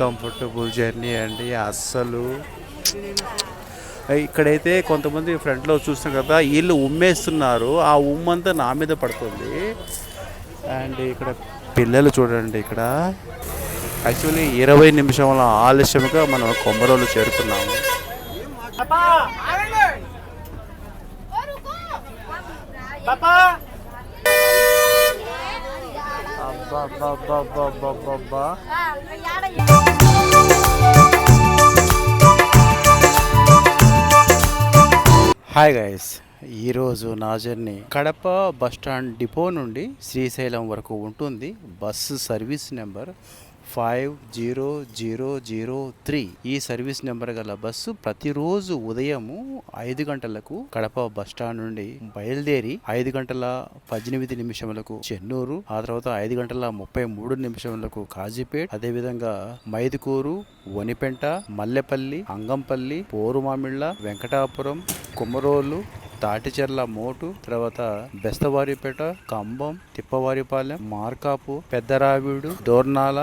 Comfortable journey అండి. అస్సలు ఇక్కడైతే కొంతమంది ఫ్రంట్లో చూస్తాం కదా, వీళ్ళు ఉమ్మేస్తున్నారు, ఆ ఉమ్మంతా నా మీద పడుతుంది. అండ్ ఇక్కడ పిల్లలు చూడండి. ఇక్కడ యాక్చువల్లీ 20 నిమిషాల ఆలస్యంగా మనం కొమరోలు చేరుకున్నాము. అబ్బా, హాయ్ గైస్, ఈరోజు నా జర్నీ కడప బస్టాండ్ డిపో నుండి శ్రీశైలం వరకు ఉంటుంది. Bus service number 50003. ఈ సర్వీస్ నెంబర్ గల బస్సు ప్రతిరోజు ఉదయము 5 గంటలకు కడప బస్టాండ్ నుండి బయలుదేరి 5 గంటల 18 నిమిషములకు చెన్నూరు, ఆ తర్వాత 5 గంటల 33 నిమిషములకు కాజీపేట్, అదేవిధంగా మైదుకూరు, వనిపెంట, మల్లెపల్లి, అంగంపల్లి, పోరుమామిళ్ళ, వెంకటాపురం, కుమరోలు, తాటిచెర్ల మోటు, తర్వాత బెస్తవారిపేట, కంబం, తిప్పవారిపాలెం, మార్కాపు, పెద్దరావిడు, దోర్నాల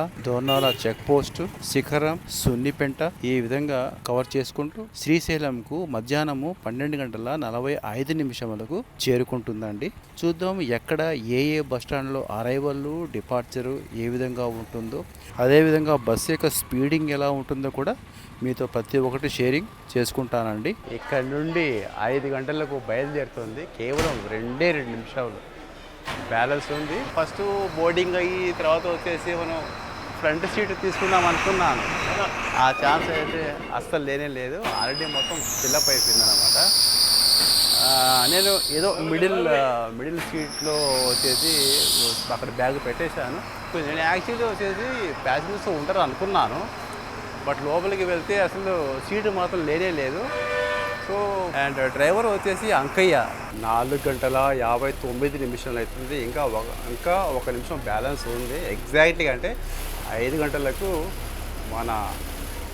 చెక్ పోస్ట్, శిఖరం, సున్నిపెంట, ఈ విధంగా కవర్ చేసుకుంటూ శ్రీశైలంకు మధ్యాహ్నము 12 గంటల 45 నిమిషములకు చేరుకుంటుందండి. చూద్దాం ఎక్కడ ఏ బస్టాండ్ లో అరైవల్ డిపార్చరు ఏ విధంగా ఉంటుందో, అదేవిధంగా బస్సు యొక్క స్పీడింగ్ ఎలా ఉంటుందో కూడా మీతో ప్రతి ఒక్కటి షేరింగ్ చేసుకుంటానండి. ఇక్కడ నుండి 5 గంటలకు బయలుదేరుతుంది. కేవలం 2 నిమిషాలు బ్యాలెన్స్ ఉంది. ఫస్ట్ బోర్డింగ్ అయ్యి తర్వాత వచ్చేసి మనం ఫ్రంట్ సీట్ తీసుకుందాం అనుకున్నాను. ఆ ఛాన్స్ అయితే అస్సలు లేనే లేదు. ఆల్రెడీ మొత్తం ఫిల్అప్ అయిపోయింది అనమాట. నేను ఏదో మిడిల్ సీట్లో వచ్చేసి అక్కడ బ్యాగ్ పెట్టేశాను. నేను యాక్చువల్లీ వచ్చేసి ప్యాసింజర్స్ ఉంటారు అనుకున్నాను, బట్ లోపలికి వెళ్తే అసలు సీటు మాత్రం లేనే లేదు. సో అండ్ డ్రైవర్ వచ్చేసి అంకయ్య. 4 గంటల 59 నిమిషాలు అవుతుంది. ఇంకా ఒక నిమిషం బ్యాలెన్స్ ఉంది. ఎగ్జాక్ట్గా అంటే 5 గంటలకు మన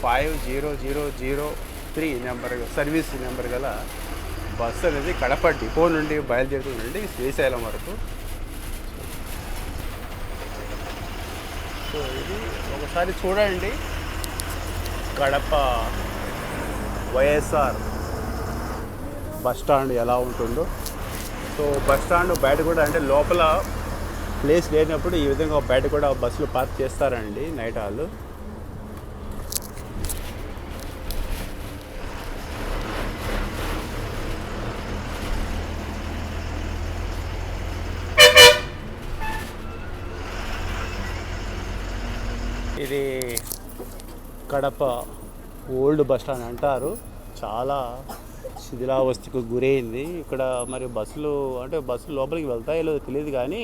50003 నెంబర్ సర్వీస్ నెంబర్ గల బస్సు అనేది కడప డిపో నుండి బయలుదేరుతుందండి శ్రీశైలం వరకు. సో ఇది ఒకసారి చూడండి కడప వైఎస్ఆర్ బస్టాండ్ ఎలా ఉంటుందో. సో బస్టాండ్ బయట కూడా అంటే లోపల ప్లేస్ లేనప్పుడు ఈ విధంగా బయట కూడా బస్సులు పార్క్ చేస్తారండి నైట్ హాల్. ఇది కడప ఓల్డ్ బస్టాండ్ అంటారు. చాలా శిథిలావస్థకు గురైంది. ఇక్కడ మరి బస్సులు లోపలికి వెళ్తాయో లేదో తెలియదు కానీ,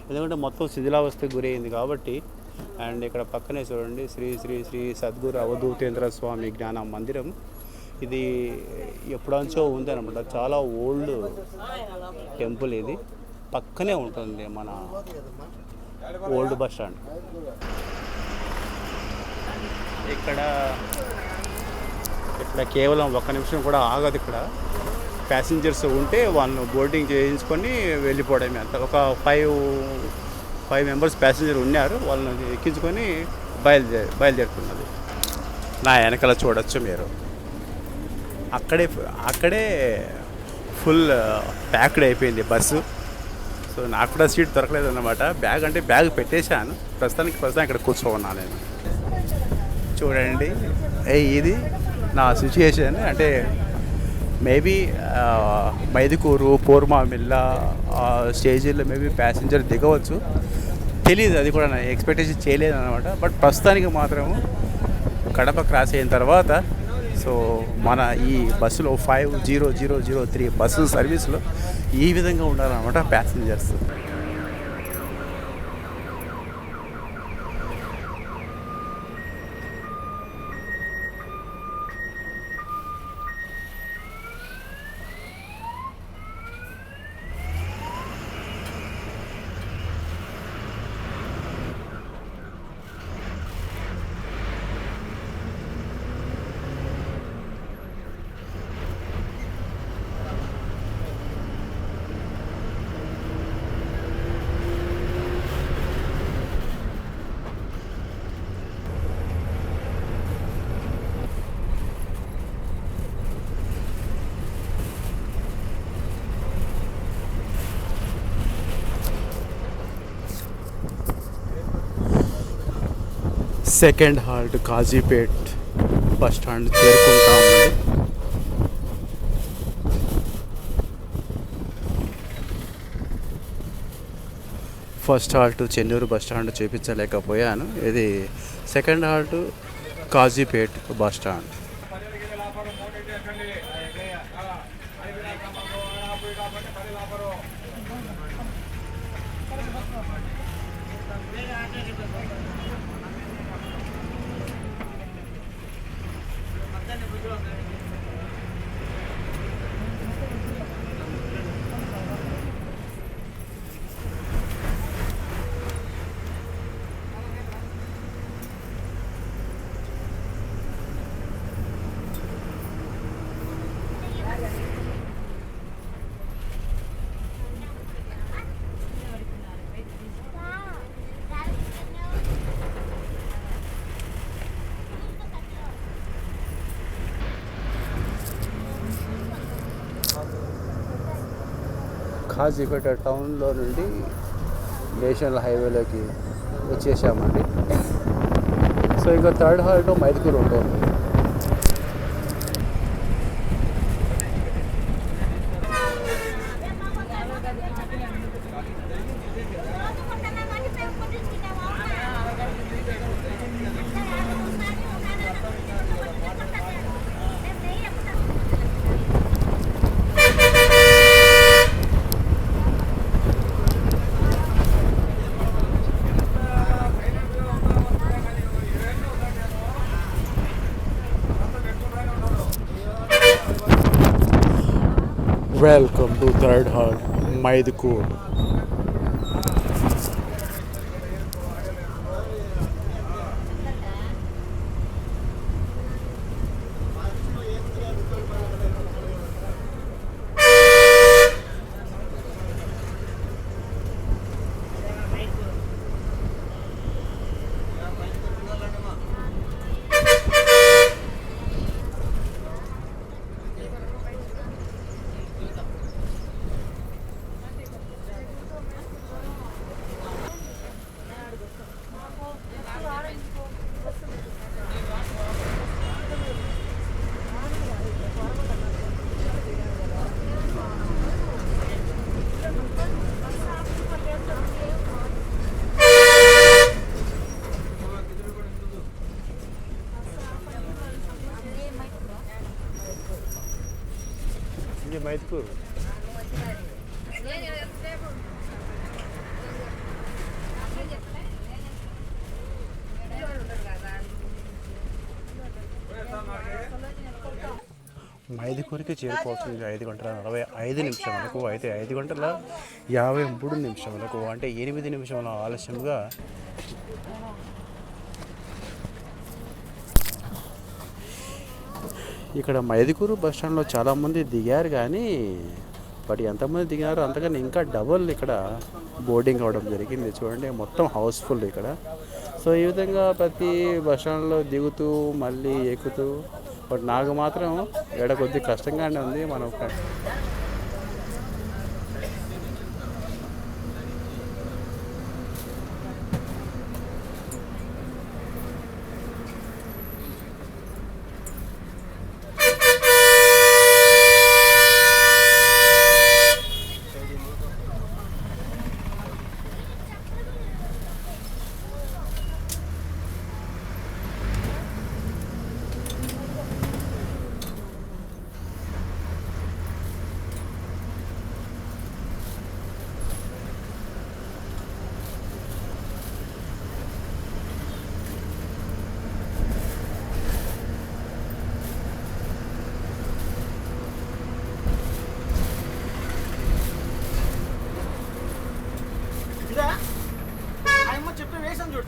ఎందుకంటే మొత్తం శిథిలావస్థకు గురైంది కాబట్టి. అండ్ ఇక్కడ పక్కనే చూడండి శ్రీ శ్రీ శ్రీ సద్గురు అవధూతేంద్ర స్వామి జ్ఞాన మందిరం. ఇది ఎప్పుడంచో ఉందన్నమాట. చాలా ఓల్డ్ టెంపుల్. ఇది పక్కనే ఉంటుంది మన ఓల్డ్ బస్టాండ్. ఇక్కడ కేవలం 1 నిమిషం కూడా ఆగదు. ఇక్కడ ప్యాసింజర్స్ ఉంటే వాళ్ళు బోర్డింగ్ చేయించుకొని వెళ్ళిపోవడమే. అంత ఒక 5 మెంబర్స్ ప్యాసింజర్ ఉన్నారు. వాళ్ళని ఎక్కించుకొని బయలుదేరుతున్నది. నా వెనకాల చూడొచ్చు మీరు. అక్కడే ఫుల్ ప్యాక్డ్ అయిపోయింది బస్సు. సో నాకు కూడా సీట్ దొరకలేదు అన్నమాట. బ్యాగ్ పెట్టేశాను. ప్రస్తుతానికి ఇక్కడ కూర్చోన్నాను నేను. చూడండి ఇది నా సిచ్యుయేషన్. అంటే మేబీ మైదుకూరు, పోర్మామిల్ల స్టేజీల్లో మేబీ ప్యాసింజర్ దిగవచ్చు, తెలీదు. అది కూడా నేను ఎక్స్పెక్టేషన్ చేయలేదు అనమాట. బట్ ప్రస్తుతానికి మాత్రం కడప క్రాస్ అయిన తర్వాత సో మన ఈ బస్సులో 50003 బస్సు సర్వీస్లో ఈ విధంగా ఉండాలన్నమాట passengers. Second halt Kazipet bus stand చేరుకుంటామండి. First halt Chennur bus stand చూపించలేకపోయాను. ఇది second halt Kazipet bus stand. Kazipet టౌన్లో నుండి నేషనల్ హైవేలోకి వచ్చేసామండి. సో ఇంకా థర్డ్ హాల్ట్ మైదుకూరు ఉంటుంది. Welcome to third halt Mydukur. Mydukur మైదుకూరికి చేరుకోవాల్సింది 5:45 అయితే 5:53 అంటే 8 నిమిషాల ఆలస్యంగా ఇక్కడ మైదుకూరు బస్ స్టాండ్లో చాలామంది దిగారు, కానీ బట్ ఎంతమంది దిగారో అంతకన్నా ఇంకా డబల్ ఇక్కడ బోర్డింగ్ అవ్వడం జరిగింది. చూడండి మొత్తం హౌస్ఫుల్ ఇక్కడ. సో ఈ విధంగా ప్రతి బస్ స్టాండ్లో దిగుతూ మళ్ళీ ఎక్కుతూ, బట్ నాకు మాత్రం కొద్ది కష్టంగానే ఉంది. మనం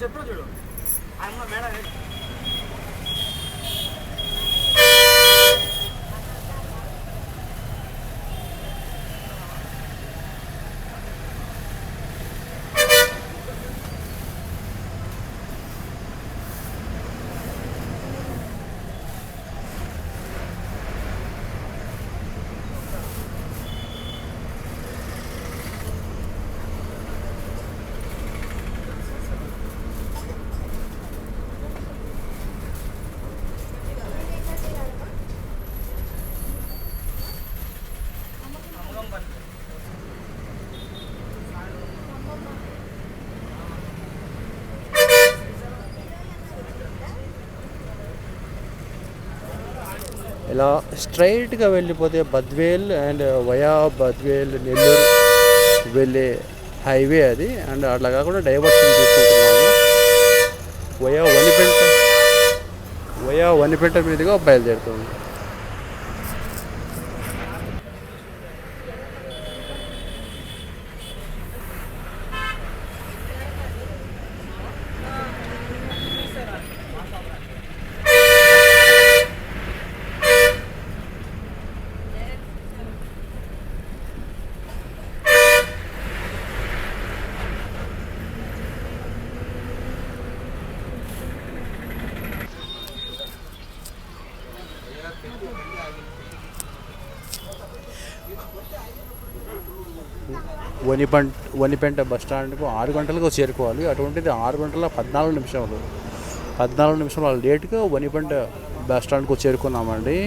చెప్పు చూడు మేడం ఇలా స్ట్రైట్గా వెళ్ళిపోతే బద్వేల్ అండ్ వయా బద్వేల్ నెల్లూరు వెళ్ళే హైవే అది. అండ్ అట్లా కాకుండా డైవర్షన్ తీసుకుంటున్నాము. వయా వనిపేట మీదుగా బయలుదేరుతుంది. వనిపెంట బస్ స్టాండ్కు 6 గంటలకు చేరుకోవాలి. అటువంటిది 6 గంటల 14 నిమిషాలు లేట్గా వనిపెంట బస్ స్టాండ్కు చేరుకున్నామండి.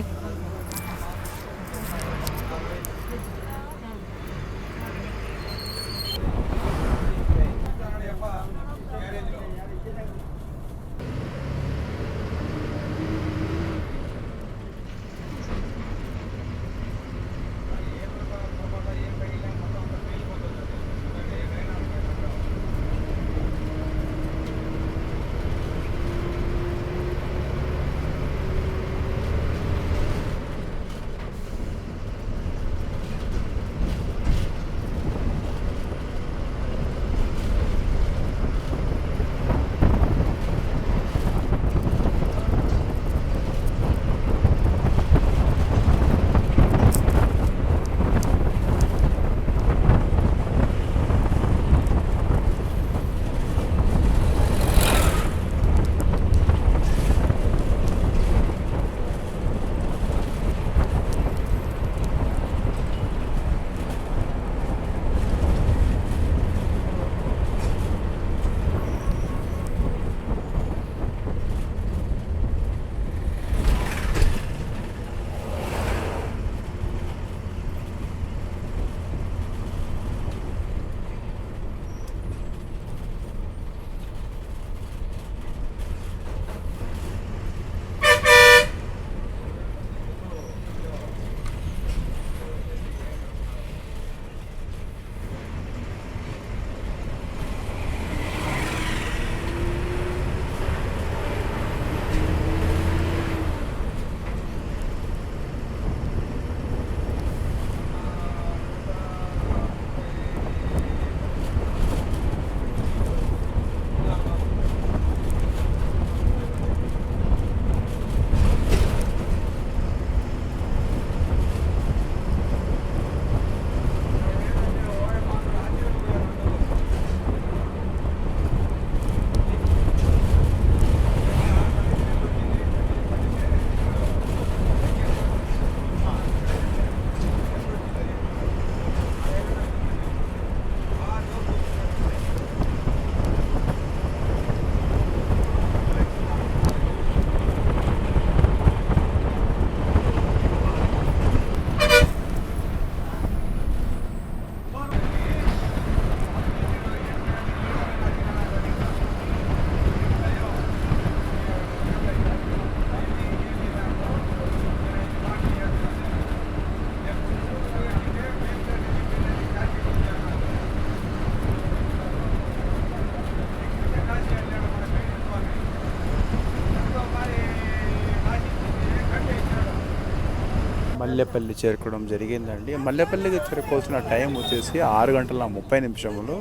మల్లెపల్లి చేరుకోవడం జరిగిందండి. మల్లెపల్లికి చేరుకోవాల్సిన టైం వచ్చేసి 6 గంటల 30 నిమిషములు.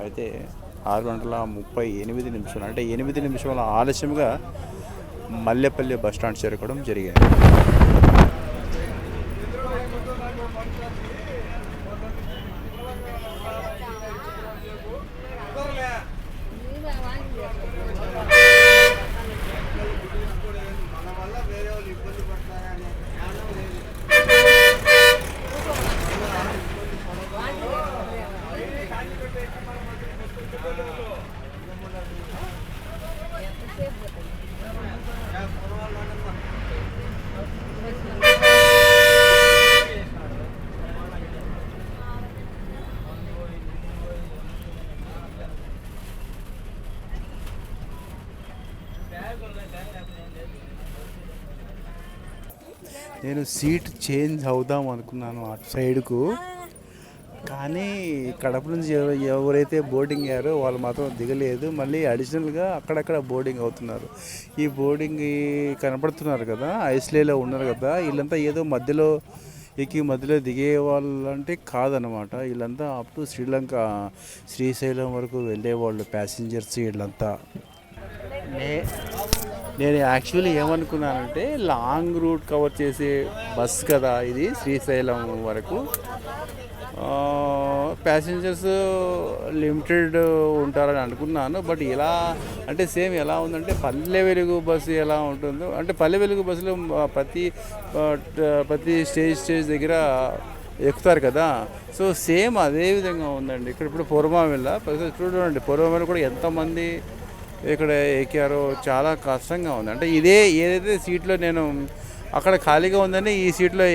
అయితే 6 గంటల 38 నిమిషాలు, అంటే 8 నిమిషాల ఆలస్యంగా మల్లెపల్లి బస్ స్టాండ్ చేరుకోవడం జరిగింది. నేను సీట్ చేంజ్ అవుదాం అనుకున్నాను అటు సైడ్కు, కానీ కడప నుంచి ఎవరైతే బోర్డింగ్ అయ్యారో వాళ్ళు మాత్రం దిగలేదు. మళ్ళీ అడిషనల్గా అక్కడక్కడ బోర్డింగ్ అవుతున్నారు. ఈ బోర్డింగ్ కనపడుతున్నారు కదా, ఐస్లేలో ఉన్నారు కదా, వీళ్ళంతా ఏదో మధ్యలో ఎక్కి మధ్యలో దిగే వాళ్ళంటే కాదనమాట. వీళ్ళంతా అప్ టు శ్రీలంక, శ్రీశైలం వరకు వెళ్ళేవాళ్ళు ప్యాసింజర్స్ వీళ్ళంతా. నేను యాక్చువల్లీ ఏమనుకున్నానంటే లాంగ్ రూట్ కవర్ చేసే బస్ కదా ఇది, శ్రీశైలం వరకు ప్యాసింజర్స్ లిమిటెడ్ ఉంటారని అనుకున్నాను. బట్ ఎలా అంటే సేమ్ ఎలా ఉందంటే పల్లె వెలుగు బస్సు ఎలా ఉంటుందో, అంటే పల్లె వెలుగు బస్సులో ప్రతి స్టేజ్ దగ్గర ఎక్కుతారు కదా, సో సేమ్ అదే విధంగా ఉందండి ఇక్కడ. ఇప్పుడు పూర్వమావిల చూడండి, పూర్వమావిల కూడా ఎంతమంది ఇక్కడ ఎక్కారో, చాలా కష్టంగా ఉంది. అంటే ఇదే ఏదైతే సీట్లో నేను అక్కడ ఖాళీగా ఉందని ఈ సీట్లో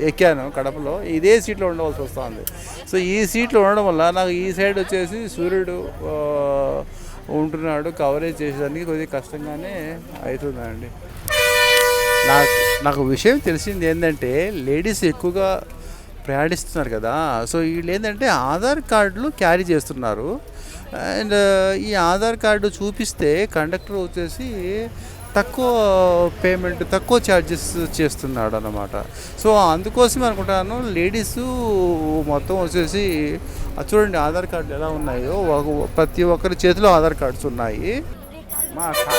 ఎక్కాను కడపలో, ఇదే సీట్లో ఉండవలసి వస్తుంది. సో ఈ సీట్లో ఉండడం వల్ల నాకు ఈ సైడ్ వచ్చేసి సూర్యుడు ఉంటున్నాడు, కవరేజ్ చేసేదానికి కొద్దిగా కష్టంగానే అవుతుందండి. నాకు విషయం తెలిసింది ఏంటంటే లేడీస్ ఎక్కువగా ప్రయాణిస్తున్నారు కదా, సో వీళ్ళు ఏంటంటే ఆధార్ కార్డులు క్యారీ చేస్తున్నారు. అండ్ ఈ ఆధార్ కార్డు చూపిస్తే కండక్టర్ వచ్చేసి తక్కువ పేమెంట్, తక్కువ ఛార్జెస్ చేస్తున్నాడు అన్నమాట. సో అందుకోసమే అనుకుంటాను లేడీస్ మొత్తం వచ్చేసి చూడండి ఆధార్ కార్డు ఎలా ఉన్నాయో, ప్రతి ఒక్కరి చేతిలో ఆధార్ కార్డ్స్ ఉన్నాయి. మా మా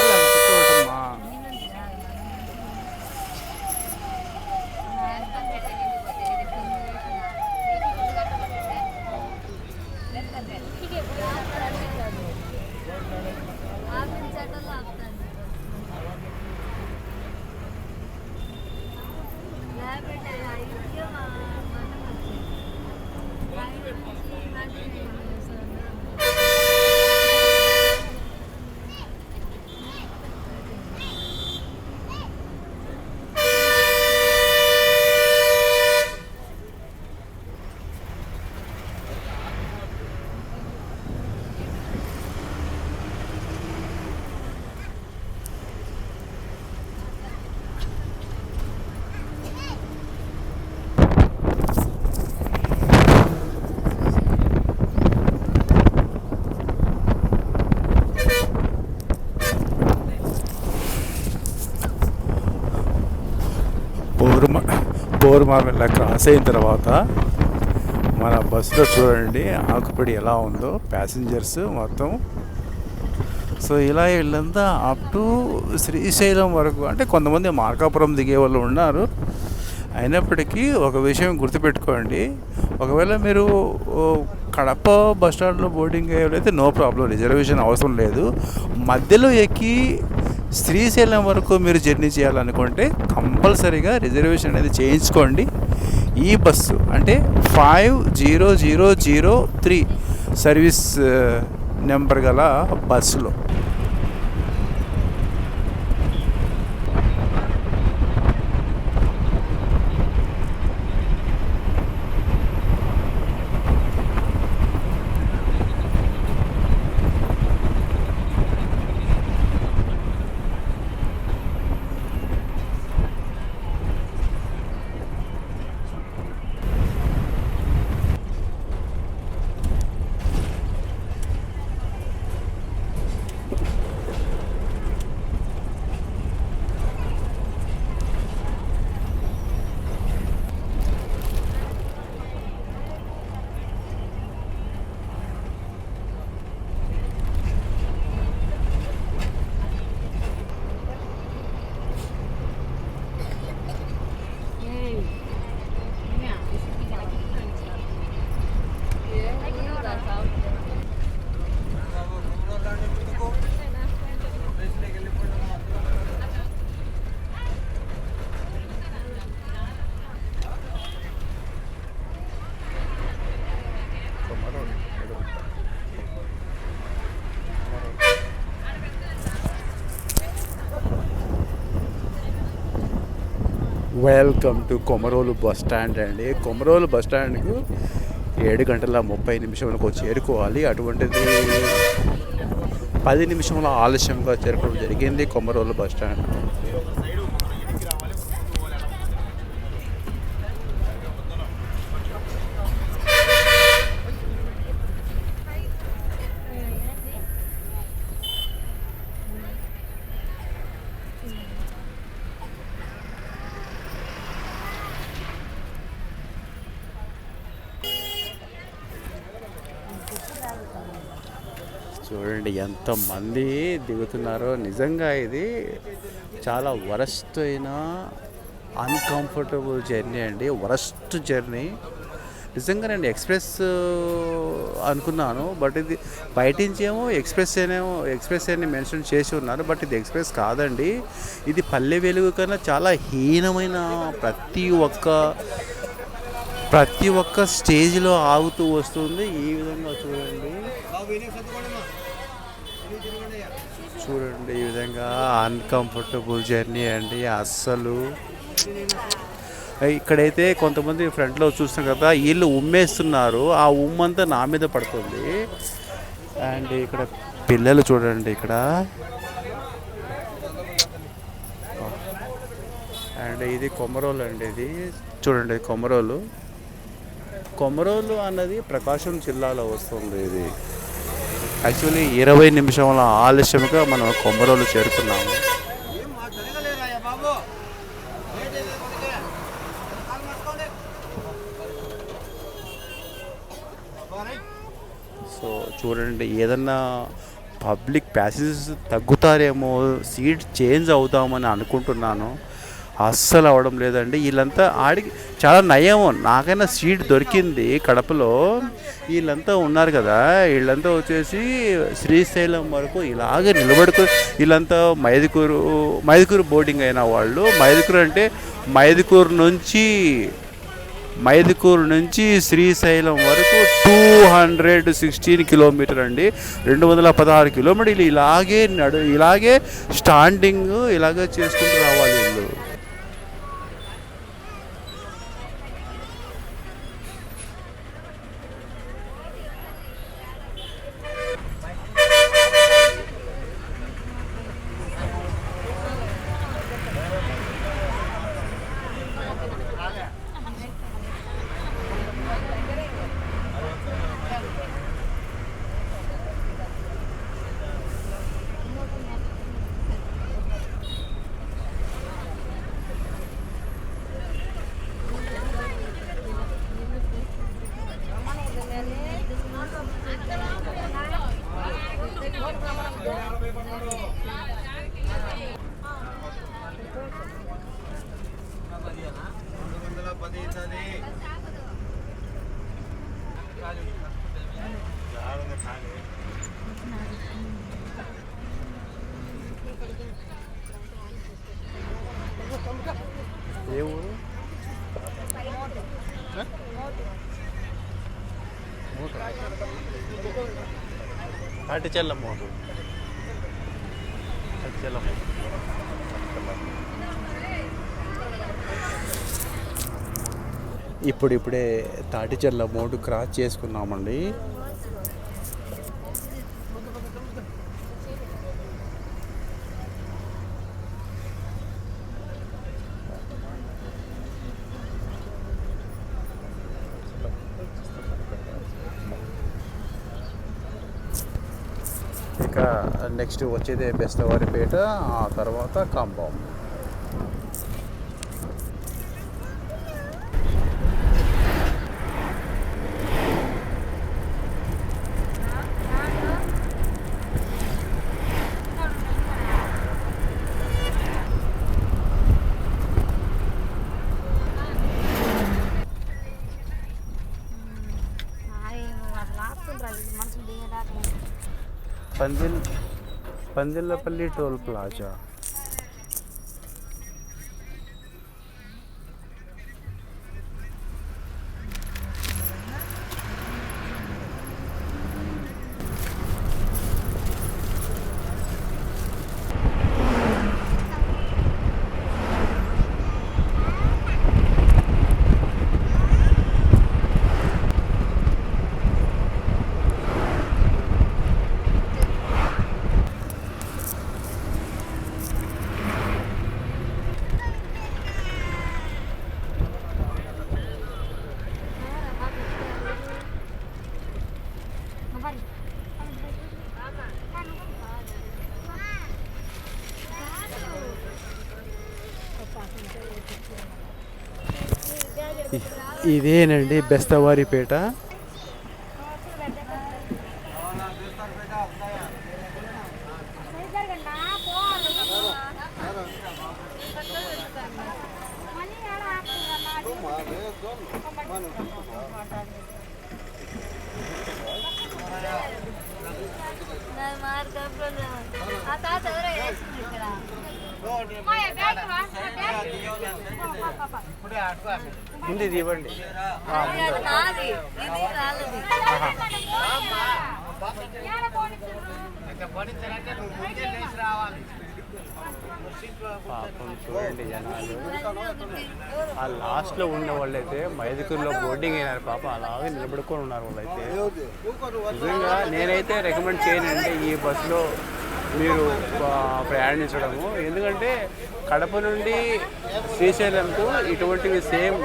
బోరుమామిళ్ళ క్రాస్ అయిన తర్వాత మన బస్సులో చూడండి ఆకుపడి ఎలా ఉందో ప్యాసింజర్స్ మొత్తం. సో ఇలా వీళ్ళంతా అప్ టు శ్రీశైలం వరకు, అంటే కొంతమంది మార్కాపురం దిగే వాళ్ళు ఉన్నారు. అయినప్పటికీ ఒక విషయం గుర్తుపెట్టుకోండి, ఒకవేళ మీరు కడప బస్ స్టాండ్లో బోర్డింగ్ అయ్యేవాళ్ళైతే నో ప్రాబ్లం, రిజర్వేషన్ అవసరం లేదు. మధ్యలో ఎక్కి శ్రీశైలం వరకు మీరు జర్నీ చేయాలనుకుంటే కంపల్సరీగా రిజర్వేషన్ అనేది చేయించుకోండి. ఈ బస్సు అంటే 5003 సర్వీస్ నెంబర్ గల బస్సులో. Welcome to Komarolu bus stand అండి. కొమరోలు బస్ స్టాండ్కు 7:30 చేరుకోవాలి. అటువంటిది 10 నిమిషముల ఆలస్యంగా చేరుకోవడం జరిగింది కొమరోలు బస్ స్టాండ్. చూడండి ఎంతమంది దిగుతున్నారో. నిజంగా ఇది చాలా వరస్ట్ అయిన అన్కంఫర్టబుల్ జర్నీ అండి. వరస్ట్ జర్నీ నిజంగా. నేను ఎక్స్ప్రెస్ అనుకున్నాను, బట్ ఇది బయట నుంచి ఏమో ఎక్స్ప్రెస్ అని మెన్షన్ చేసి ఉన్నారు, బట్ ఇది ఎక్స్ప్రెస్ కాదండి. ఇది పల్లె వెలుగు కన్నా చాలా హీనమైన ప్రతి ఒక్క స్టేజ్లో ఆగుతూ వస్తుంది. ఈ విధంగా చూడండి ఈ విధంగా అన్కంఫర్టబుల్ జర్నీ అండి. అస్సలు ఇక్కడైతే కొంతమంది ఫ్రంట్లో చూస్తాం కదా, వీళ్ళు ఉమ్మేస్తున్నారు, ఆ ఉమ్మంతా నా మీద పడుతుంది. అండ్ ఇక్కడ పిల్లలు చూడండి ఇక్కడ. అండ్ ఇది కొమరోలు అండి. ఇది చూడండి కొమరోలు అన్నది ప్రకాశం జిల్లాలో వస్తుంది. ఇది యాక్చువల్లీ 20 నిమిషాల ఆలస్యంగా మనం కొమరోలు చేరుకున్నాము. సో చూడండి, ఏదన్నా పబ్లిక్ ప్యాసేజెస్ తగ్గుతారేమో, సీట్ చేంజ్ అవుతామని అనుకుంటున్నాను, అస్సలు అవ్వడం లేదండి. వీళ్ళంతా ఆడికి చాలా నయం, నాకైనా సీట్ దొరికింది కడపలో. వీళ్ళంతా ఉన్నారు కదా, వీళ్ళంతా వచ్చేసి శ్రీశైలం వరకు ఇలాగే నిలబడుకొని, వీళ్ళంతా మైదుకూరు బోర్డింగ్ అయిన వాళ్ళు. మైదుకూరు అంటే మైదుకూరు నుంచి శ్రీశైలం వరకు 216 కిలోమీటర్ అండి. 216 కిలోమీటర్లు ఇలాగే స్టాండింగ్ ఇలాగే చేసుకుంటూ రావాలి వీళ్ళు. ఏ ఊరు? అటిచెల్లమ్మ. ఇప్పుడే తాటిచెర్ల మోడు క్రాస్ చేసుకున్నామండి. ఇక నెక్స్ట్ వచ్చేదే బెస్తవారిపేట, ఆ తర్వాత కంబం. Pandillapalli toll plaza. ఇదేనండి బెస్తవారిపేట. ముందు ఇది ఇవ్వండి. పాపం చూడండి జనాలు. ఆ లాస్ట్లో ఉన్న వాళ్ళైతే మైదుకూరులో బోర్డింగ్ అయినారు పాపం, అలాగే నిలబడుకొని ఉన్నారు వాళ్ళైతే. నిజంగా నేనైతే రికమెండ్ చేయనండి ఈ బస్సులో మీరు ప్రయాణించడము. ఎందుకంటే కడప నుండి శ్రీశైలంకు ఇటువంటివి సేమ్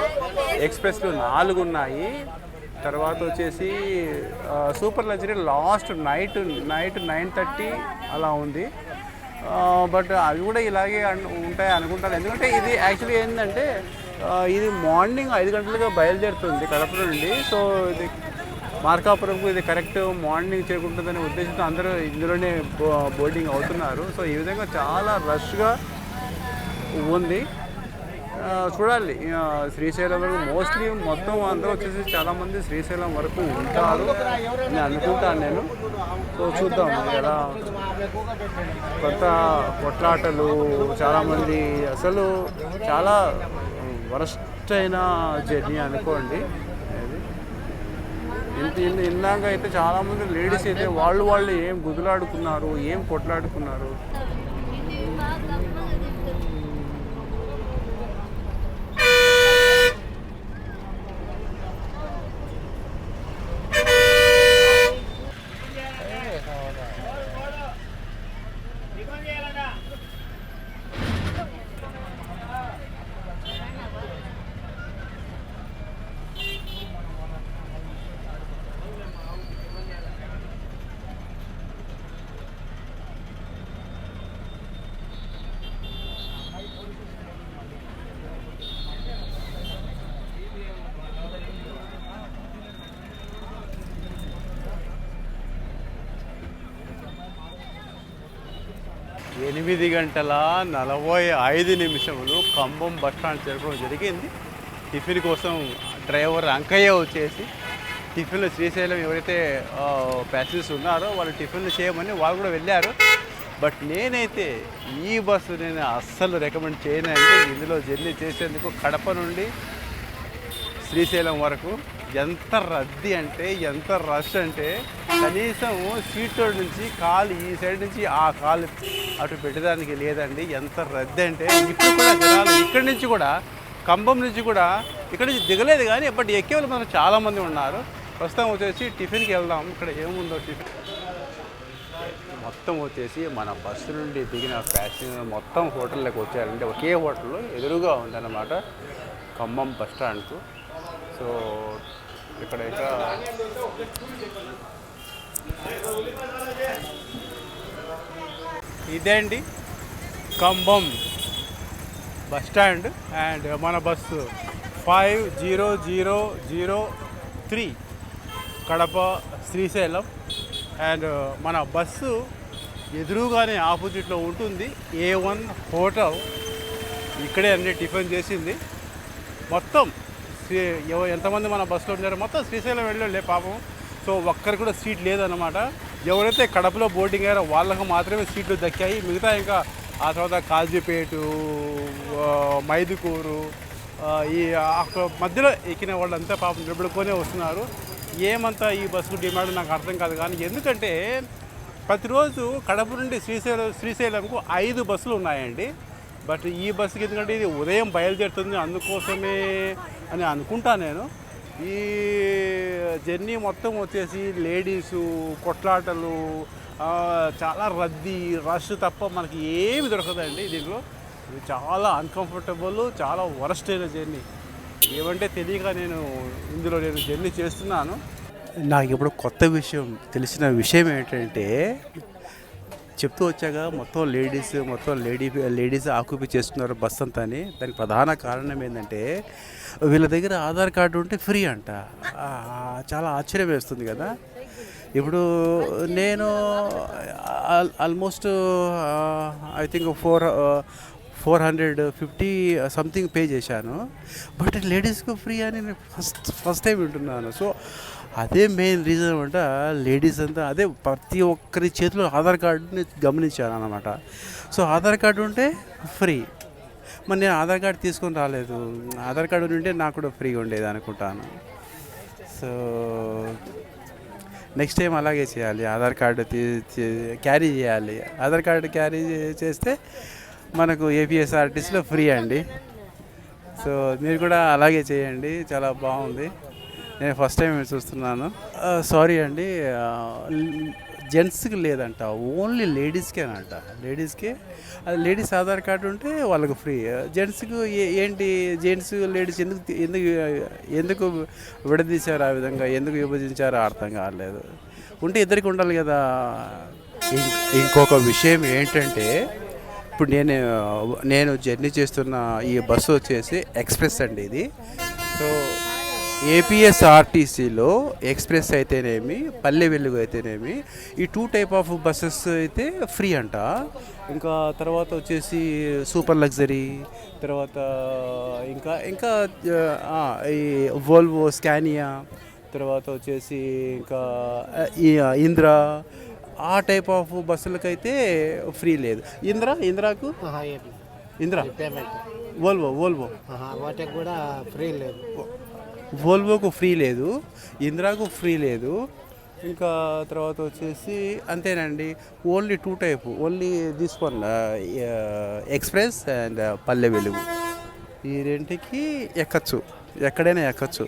ఎక్స్ప్రెస్లు 4 ఉన్నాయి. తర్వాత వచ్చేసి సూపర్ లగ్జరీ లాస్ట్ నైట్ 9:30 అలా ఉంది. బట్ అవి కూడా ఇలాగే ఉంటాయి అనుకుంటాను. ఎందుకంటే ఇది యాక్చువల్లీ ఏంటంటే ఇది మార్నింగ్ 5 గంటలుగా బయలుదేరుతుంది కడప నుండి. సో ఇది మార్కాపురంకు ఇది కరెక్ట్ మార్నింగ్ చేరుకుంటుందనే ఉద్దేశంతో అందరూ ఇందులోనే బోర్డింగ్ అవుతున్నారు. సో ఈ విధంగా చాలా రష్గా ఉంది. చూడాలి శ్రీశైలం వరకు మోస్ట్లీ మొత్తం అందరూ వచ్చేసి చాలామంది శ్రీశైలం వరకు ఉంటారు అని అనుకుంటాను నేను. సో చూద్దాం ఎలా. కొత్త కొట్లాటలు చాలామంది, అసలు చాలా వరస్ట్ అయిన జర్నీ అనుకోండి. ఇందాక అయితే చాలామంది లేడీస్ అయితే వాళ్ళు ఏం గుదులాడుకున్నారు, ఏం కొట్లాడుకున్నారు. ఎనిమిది గంటల 45 నిమిషములు ఖమ్మం బస్టాండ్ చేరుకోవడం జరిగింది. టిఫిన్ కోసం డ్రైవర్ అంకయ్య వచ్చేసి టిఫిన్లు శ్రీశైలం ఎవరైతే ప్యాసింజర్స్ ఉన్నారో వాళ్ళు టిఫిన్లు చేయమని వాళ్ళు కూడా వెళ్ళారు. బట్ నేనైతే ఈ బస్సు నేను అస్సలు రికమెండ్ చేయనంటే ఇందులో జర్నీ చేసేందుకు కడప నుండి శ్రీశైలం వరకు ఎంత రద్దీ అంటే, ఎంత రష్ అంటే కనీసం సీట్లో నుంచి కాలు ఈ సైడ్ నుంచి ఆ కాలు అటు పెట్టడానికి లేదండి. ఎంత రద్దీ అంటే ఇప్పుడు కూడా జనాలు ఇక్కడి నుంచి కూడా ఖమ్మం నుంచి కూడా ఇక్కడి నుంచి దిగలేదు కానీ బట్ ఎక్కేవాళ్ళు మనం చాలామంది ఉన్నారు. ప్రస్తుతం వచ్చేసి టిఫిన్కి వెళ్దాం. ఇక్కడ ఏముందో టిఫిన్ మొత్తం వచ్చేసి మన బస్సు నుండి దిగిన ప్యాసింజర్ మొత్తం హోటల్లోకి వచ్చారంటే ఒకే హోటల్లో ఎదురుగా ఉందన్నమాట ఖమ్మం బస్ స్టాండ్కు. సో ఇక్కడ ఇదే అండి ఖమ్మం బస్ స్టాండ్. అండ్ మన బస్సు 50003 కడప శ్రీశైలం. అండ్ మన బస్సు ఎదురుగానే ఆపోజిట్లో ఉంటుంది A1 హోటల్. ఇక్కడే అన్ని టిఫిన్ చేసింది. మొత్తం ఎంతమంది మన బస్సులో ఉన్నారో మొత్తం శ్రీశైలం వెళ్ళలే పాపం. సో ఒక్కరికి కూడా సీట్ లేదన్నమాట. ఎవరైతే కడపలో బోర్డింగ్ అయ్యారో వాళ్ళకు మాత్రమే సీట్లు దక్కాయి. మిగతా ఇంకా ఆ తర్వాత కాజీపేట, మైదుకూరు ఈ మధ్యలో ఎక్కిన వాళ్ళంతా పాపం నిలబడుకొనే వస్తున్నారు. ఏమంతా ఈ బస్సుకు డిమాండ్ నాకు అర్థం కాదు. కానీ ఎందుకంటే ప్రతిరోజు కడప నుండి శ్రీశైలంకు 5 బస్సులు ఉన్నాయండి. బట్ ఈ బస్సుకి ఎందుకంటే ఇది ఉదయం బయలుదేరుతుంది అందుకోసమే అని అనుకుంటా నేను. ఈ జర్నీ మొత్తం వచ్చేసి లేడీసు కొట్లాటలు, చాలా రద్దీ, రష్ తప్ప మనకి ఏమి దొరకదండి దీంట్లో. ఇది చాలా అన్కంఫర్టబుల్, చాలా వరస్ట్ అయిన జర్నీ. ఏమంటే తెలియక ఇందులో నేను జర్నీ చేస్తున్నాను. నాకు ఇప్పుడు కొత్త విషయం తెలిసిన విషయం ఏంటంటే చెప్తూ వచ్చాక మొత్తం లేడీస్ ఆక్యుపై చేస్తున్నారు బస్ అంతా అని. దానికి ప్రధాన కారణం ఏంటంటే వీళ్ళ దగ్గర ఆధార్ కార్డు ఉంటే ఫ్రీ అంట. చాలా ఆశ్చర్యం వేస్తుంది కదా. ఇప్పుడు నేను almost I think 450 something pay చేశాను. బట్ లేడీస్కు ఫ్రీ అని నేను ఫస్ట్ టైం వింటున్నాను. సో అదే మెయిన్ రీజన్ అనమాట. లేడీస్ అంతా అదే ప్రతి ఒక్కరి చేతిలో ఆధార్ కార్డుని గమనించాను అనమాట. సో ఆధార్ కార్డు ఉంటే ఫ్రీ. మరి నేను ఆధార్ కార్డు తీసుకొని రాలేదు. ఆధార్ కార్డు ఉంటే నాకు కూడా ఫ్రీ ఉండేది అనుకుంటాను. సో నెక్స్ట్ టైం అలాగే చేయాలి. ఆధార్ కార్డు క్యారీ చేయాలి. ఆధార్ కార్డు క్యారీ చేస్తే మనకు ఏపీఎస్ఆర్టీసీలో ఫ్రీ అండి. సో మీరు కూడా అలాగే చేయండి, చాలా బాగుంది. నేను ఫస్ట్ టైం చూస్తున్నాను. సారీ అండి, జెంట్స్కి లేదంట, ఓన్లీ లేడీస్కేనంట. లేడీస్కే అది లేడీస్ ఆధార్ కార్డు ఉంటే వాళ్ళకు ఫ్రీ. జెంట్స్కు ఏంటి, జెంట్స్ లేడీస్ ఎందుకు ఎందుకు ఎందుకు విడదీశారు, ఆ విధంగా ఎందుకు విభజించారో అర్థం కాలేదు. ఉంటే ఇద్దరికి ఉండాలి కదా. ఇంకొక విషయం ఏంటంటే, ఇప్పుడు నేను జర్నీ చేస్తున్న ఈ బస్సు వచ్చేసి ఎక్స్ప్రెస్ అండి ఇది. సో ఏపీఎస్ఆర్టీసీలో ఎక్స్ప్రెస్ అయితేనేమి, పల్లె వెలుగు అయితేనేమి, ఈ 2 టైప్ ఆఫ్ బస్సెస్ అయితే ఫ్రీ అంట. ఇంకా తర్వాత వచ్చేసి సూపర్ లగ్జరీ, తర్వాత ఇంకా ఇంకా ఈ వోల్వో, స్కానియా, తర్వాత వచ్చేసి ఇంకా ఇంద్రా, ఆ టైప్ ఆఫ్ బస్సులకైతే ఫ్రీ లేదు. ఇంద్రాకు వోల్వో వాటికి కూడా ఫ్రీ లేదు. వోల్వోకు ఫ్రీ లేదు, ఇంద్రాకు ఫ్రీ లేదు. ఇంకా తర్వాత వచ్చేసి అంతేనండి, only 2 type, only this one express and Palle Velugu. ఈ రెంటికి ఎక్కచ్చు, ఎక్కడైనా ఎక్కచ్చు.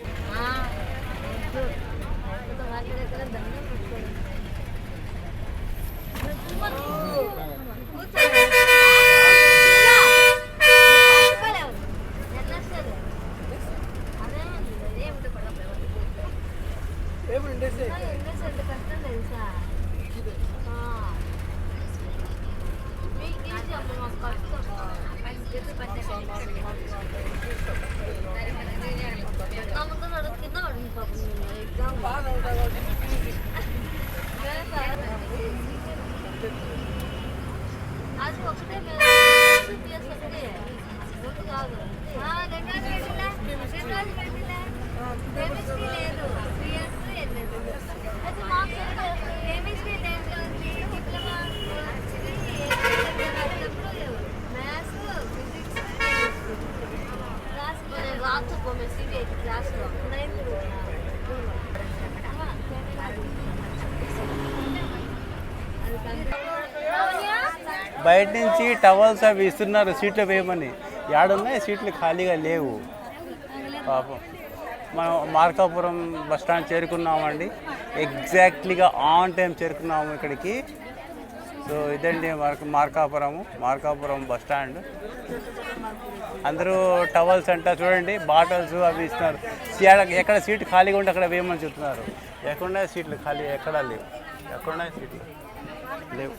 బయట నుంచి టవల్స్ అవి ఇస్తున్నారు సీట్లు వేయమని. ఏడున్నాయి సీట్లు ఖాళీగా లేవు పాపం. మనం మార్కాపురం బస్ స్టాండ్ చేరుకున్నామండి. ఎగ్జాక్ట్లీగా ఆన్ టైం చేరుకున్నాము ఇక్కడికి. సో ఇదండి మార్కాపురం బస్ స్టాండ్. అందరూ టవల్స్ అంట, చూడండి బాటిల్స్ అవి ఇస్తున్నారు. ఎక్కడ సీట్ ఖాళీగా ఉంటే అక్కడ వేయమని చెప్తున్నారు. ఎక్కడున్నా సీట్లు ఖాళీ, ఎక్కడా లేవు. ఎక్కడున్నా సీట్లు లేవు.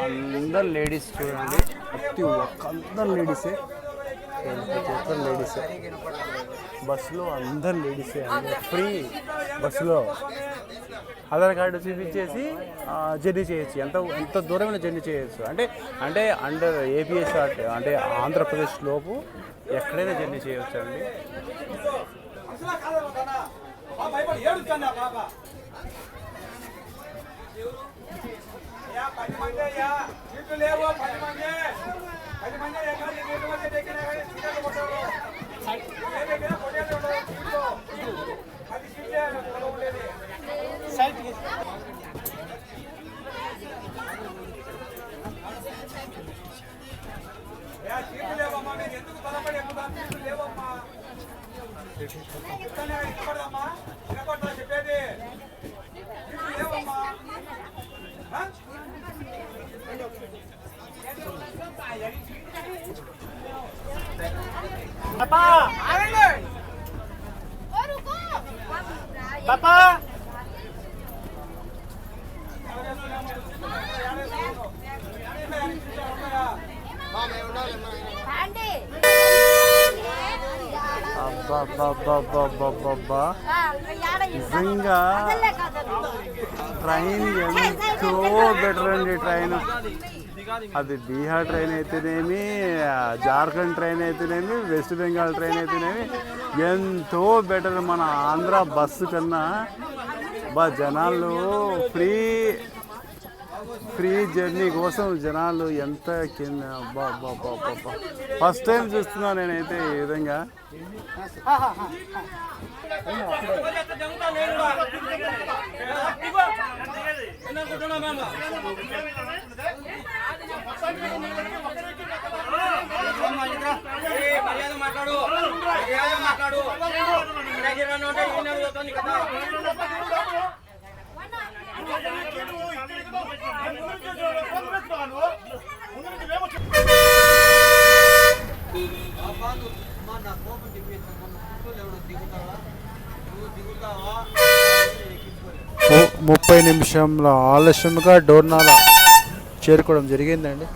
అందరు లేడీస్ చూడండి, ప్రతి ఒక్క అందరు లేడీసే, బస్సులో అందరు లేడీసే. ఫ్రీ బస్సులో ఆధార్ కార్డు చూపించేసి జర్నీ చేయొచ్చు. ఎంత దూరమైన జర్నీ చేయొచ్చు. అంటే అండర్ ఏపీఎస్ఆర్ అంటే ఆంధ్రప్రదేశ్ లోపు ఎక్కడైనా జర్నీ చేయొచ్చు అండి. पापा నిజంగా ట్రైన్ ఎంతో బెటర్ అండి. ట్రైన్ అది బీహార్ ట్రైన్ అయితేనేమి, జార్ఖండ్ ట్రైన్ అయితేనేమి, వెస్ట్ బెంగాల్ ట్రైన్ అయితేనేమి ఎంతో బెటర్ మన ఆంధ్ర బస్సు కన్నా. జనాలు ఫ్రీ జర్నీ కోసం జనాలు ఎంత కింద ఫస్ట్ టైం చూస్తున్నా నేనైతే ఈ విధంగా. ముప్పై నిమిషంల ఆలస్యంగా డోర్నాల చేరుకోవడం జరిగిందండి.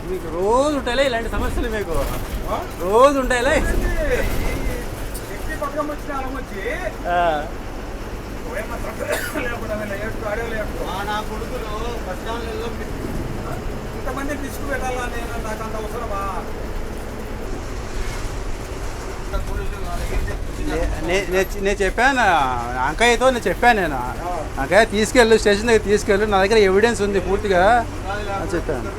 మీకు రోజు ఉంటాయిలే ఇలాంటి సమస్యలు, మీకు రోజు ఉంటాయిలే. నా కొడుకులు బస్ స్టాండ్లలో ఇంతమంది తీసుకు పెట్టాలా? నేను నాకు అంత అవసరమా? నేను చెప్పాను అంకయ్యతో, నేను చెప్పాను, నేను అంకయ్య తీసుకెళ్ళు, స్టేషన్ దగ్గర తీసుకెళ్ళు, నా దగ్గర ఎవిడెన్స్ ఉంది పూర్తిగా అని చెప్పాను.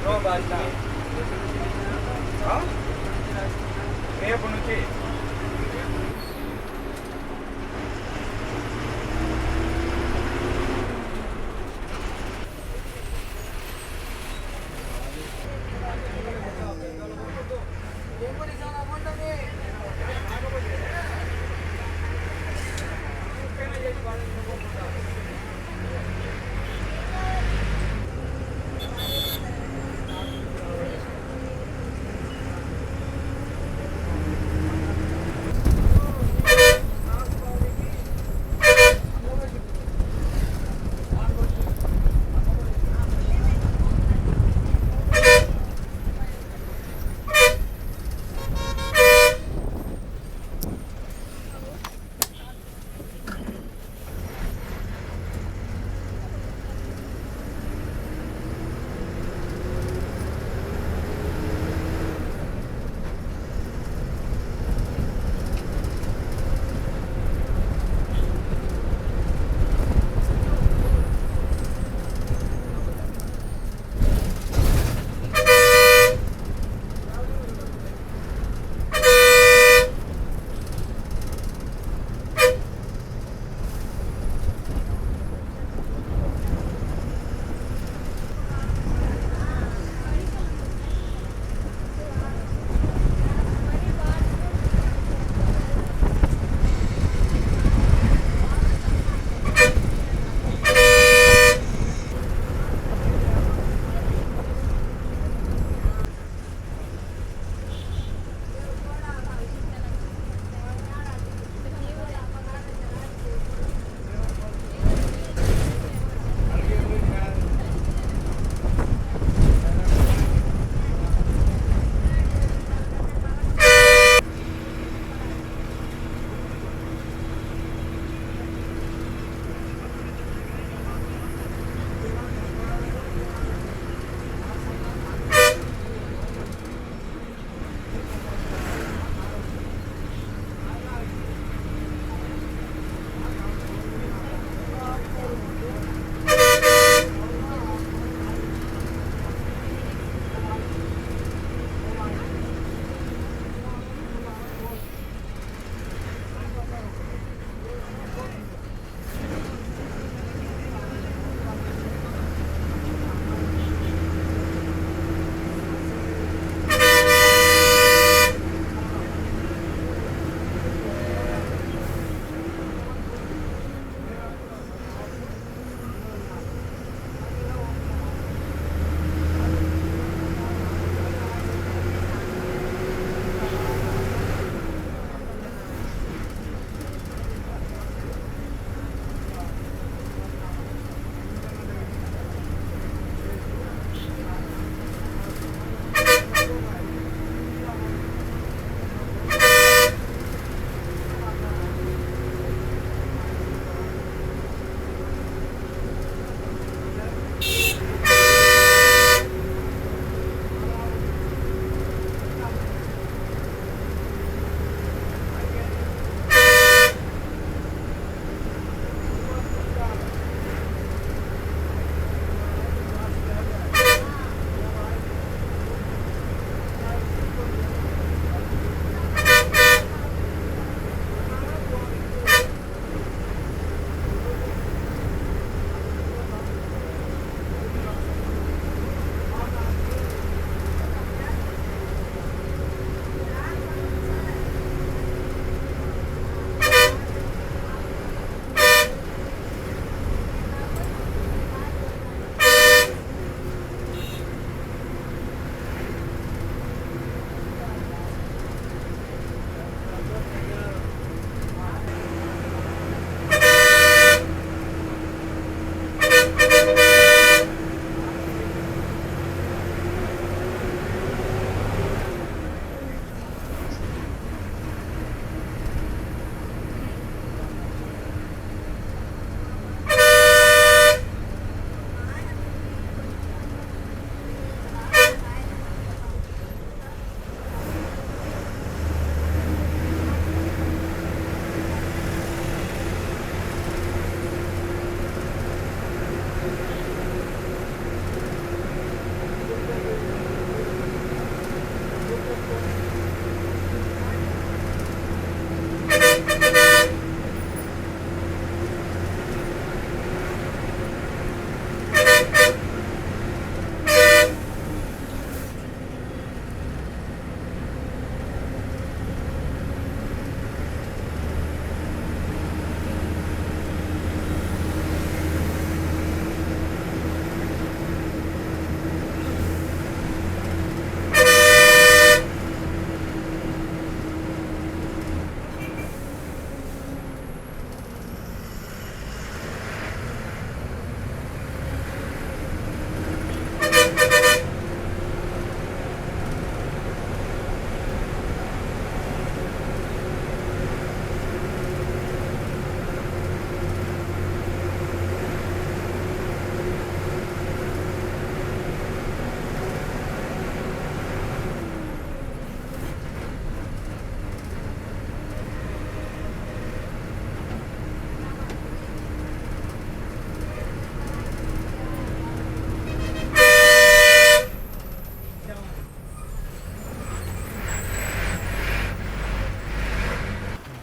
మెట్రో బస్ స్టాండ్ రేపు నుంచి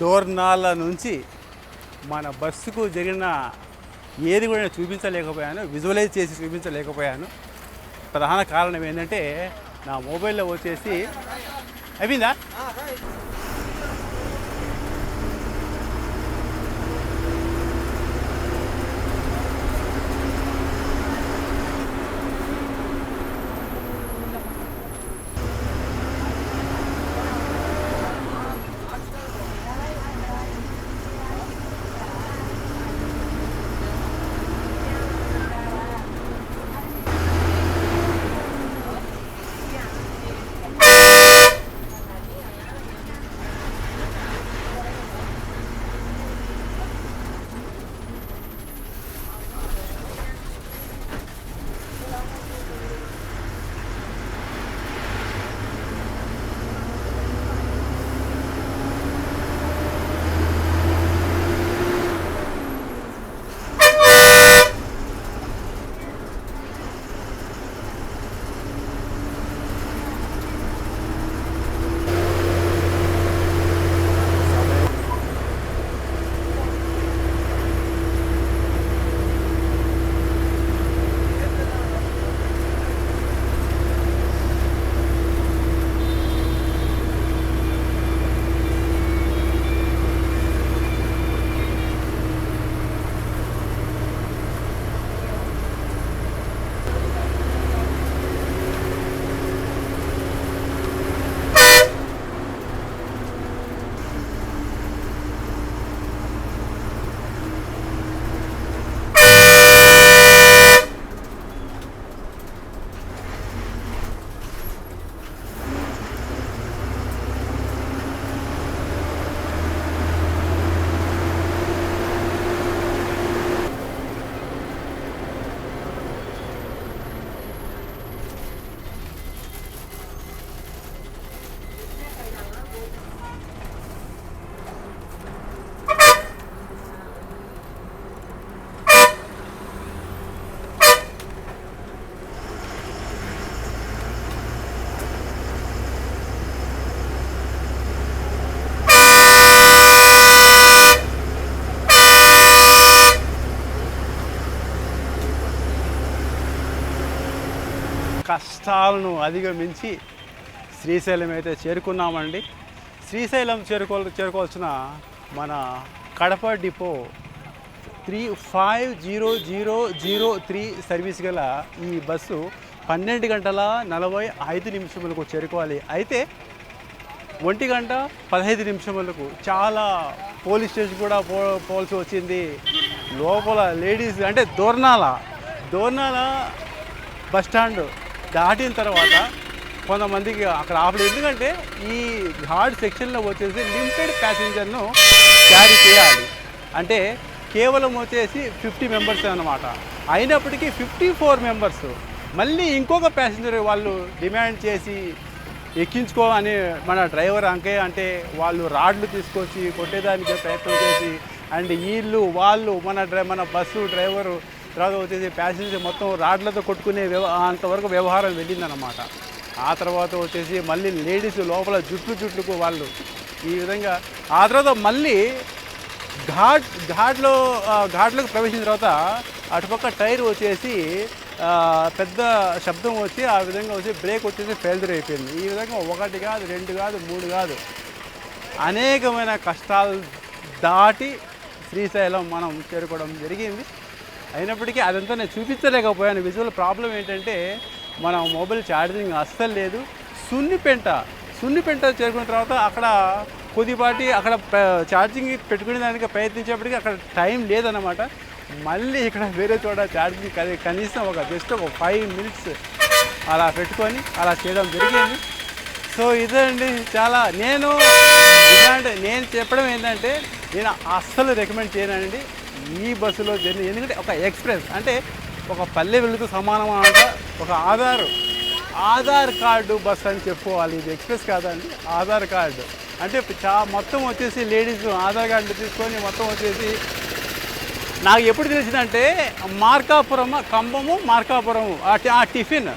డోర్నాల నుంచి మన బస్సుకు జరిగిన ఏది కూడా నేను చూపించలేకపోయాను, విజువలైజ్ చేసి చూపించలేకపోయాను. ప్రధాన కారణం ఏంటంటే నా మొబైల్లో వచ్చేసి అయిపోయిందా. కష్టాలను అధిగమించి శ్రీశైలం అయితే చేరుకున్నామండి. శ్రీశైలం చేరుకోవాల్సిన మన కడప డిపో 350003 సర్వీస్ గల ఈ బస్సు 12 గంటల 45 నిమిషములకు చేరుకోవాలి. అయితే 1 గంట 15 నిమిషములకు చాలా పోలీస్ స్టేషన్ కూడా పోవాల్సి వచ్చింది. లోపల లేడీస్ అంటే దోర్నాల బస్టాండ్ దాటిన తర్వాత కొంతమందికి అక్కడ ఆపలేదు. ఎందుకంటే ఈ ఘాట్ సెక్షన్లో వచ్చేసి లిమిటెడ్ ప్యాసింజర్ను క్యారీ చేయాలి. అంటే కేవలం వచ్చేసి 50 మెంబర్స్ అన్నమాట. అయినప్పటికీ 54 మెంబర్స్ మళ్ళీ ఇంకొక ప్యాసింజర్ వాళ్ళు డిమాండ్ చేసి ఎక్కించుకోవాలని మన డ్రైవర్ అంకయ్య అంటే వాళ్ళు రాడ్లు తీసుకొచ్చి కొట్టేదానికి ప్రయత్నం చేసి అండ్ వాళ్ళు మన బస్సు డ్రైవరు తర్వాత వచ్చేసి ప్యాసింజర్ మొత్తం రాడ్లతో కొట్టుకునే అంతవరకు వ్యవహారం వెళ్ళిందన్నమాట. ఆ తర్వాత వచ్చేసి మళ్ళీ లేడీస్ లోపల జుట్లుకు వాళ్ళు ఈ విధంగా ఆ తర్వాత మళ్ళీ ఘాట్లోకి ప్రవేశించిన తర్వాత అటుపక్క టైర్ వచ్చేసి పెద్ద శబ్దం వచ్చి ఆ విధంగా వచ్చి బ్రేక్ వచ్చేసి ఫెయిల్యూర్ అయిపోయింది. ఈ విధంగా 1 కాదు 2 కాదు 3 కాదు అనేకమైన కష్టాలు దాటి శ్రీశైలం మనం చేరుకోవడం జరిగింది. అయినప్పటికీ అదంతా నేను చూపించలేకపోయాను. విజువల్ ప్రాబ్లం ఏంటంటే మన మొబైల్ ఛార్జింగ్ అస్సలు లేదు. సున్నిపెంట చేరుకున్న తర్వాత అక్కడ కొద్దిపాటి అక్కడ ఛార్జింగ్ పెట్టుకునే దానికి ప్రయత్నించేప్పటికీ అక్కడ టైం లేదన్నమాట. మళ్ళీ ఇక్కడ వేరే చోట ఛార్జింగ్ కనీసం జస్ట్ ఒక 5 మినిట్స్ అలా పెట్టుకొని అలా చేయడం జరిగింది. సో ఇదండి చాలా నేను చెప్పడం ఏంటంటే నేను అస్సలు రికమెండ్ చేయనండి ఈ బస్సులో జర్నీ. ఎందుకంటే ఒక ఎక్స్ప్రెస్ అంటే ఒక పల్లె వెలుగుతూ సమానం అన్నమాట. ఒక ఆధార్ కార్డు బస్ అని చెప్పుకోవాలి. ఇది ఎక్స్ప్రెస్ కాదండి, ఆధార్ కార్డు అంటే మొత్తం వచ్చేసి లేడీస్ ఆధార్ కార్డు తీసుకొని మొత్తం వచ్చేసి నాకు ఎప్పుడు తెలిసిందంటే ఖమ్మము మార్కాపురము ఆ టిఫిన్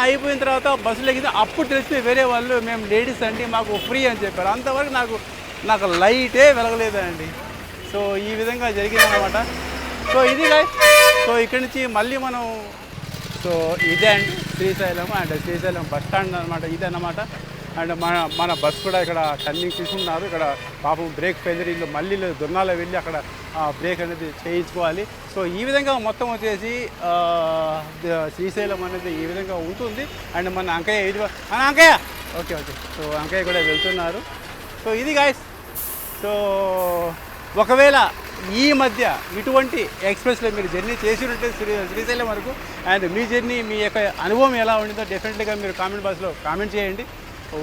అయిపోయిన తర్వాత బస్సులు ఎక్కితే అప్పుడు తెలిసింది వేరే వాళ్ళు మేము లేడీస్ అండి మాకు ఫ్రీ అని చెప్పారు. అంతవరకు నాకు నాకు లైటే వెలగలేదండి. సో ఈ విధంగా జరిగిందన్నమాట. సో ఇది గైస్. సో ఇక్కడి నుంచి మళ్ళీ మనం సో ఇదే అండి Srisailam and Srisailam bus stand అనమాట, ఇదే అన్నమాట. అండ్ మన బస్ కూడా ఇక్కడ టర్నింగ్ తీసుకున్నారు. ఇక్కడ పాపం బ్రేక్ ఫెయిల్యూర్, ఇల్లు మళ్ళీ దున్నాలో వెళ్ళి అక్కడ బ్రేక్ అనేది చేయించుకోవాలి. సో ఈ విధంగా మొత్తం వచ్చేసి శ్రీశైలం అనేది ఈ విధంగా ఉంటుంది. అండ్ మన అంకయ్య అంకయ్య ఓకే. సో అంకయ్య కూడా వెళ్తున్నారు. సో ఇది గాయస్. సో ఒకవేళ ఈ మధ్య ఇటువంటి ఎక్స్ప్రెస్లో మీరు జర్నీ చేసినట్టే శ్రీశైలం వరకు, అండ్ మీ జర్నీ మీ యొక్క అనుభవం ఎలా ఉండిందో డెఫినెట్గా మీరు కామెంట్ బాక్స్లో కామెంట్ చేయండి.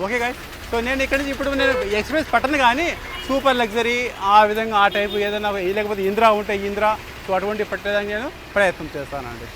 Okay guys. సో నేను ఇక్కడ నుంచి ఇప్పుడు నేను ఎక్స్ప్రెస్ పట్టను, కానీ సూపర్ లగ్జరీ ఆ విధంగా ఆ టైపు ఏదైనా లేకపోతే ఇంద్రా ఉంటే ఇంద్రా, సో అటువంటి పట్టేదానికి నేను ప్రయత్నం చేస్తానండి.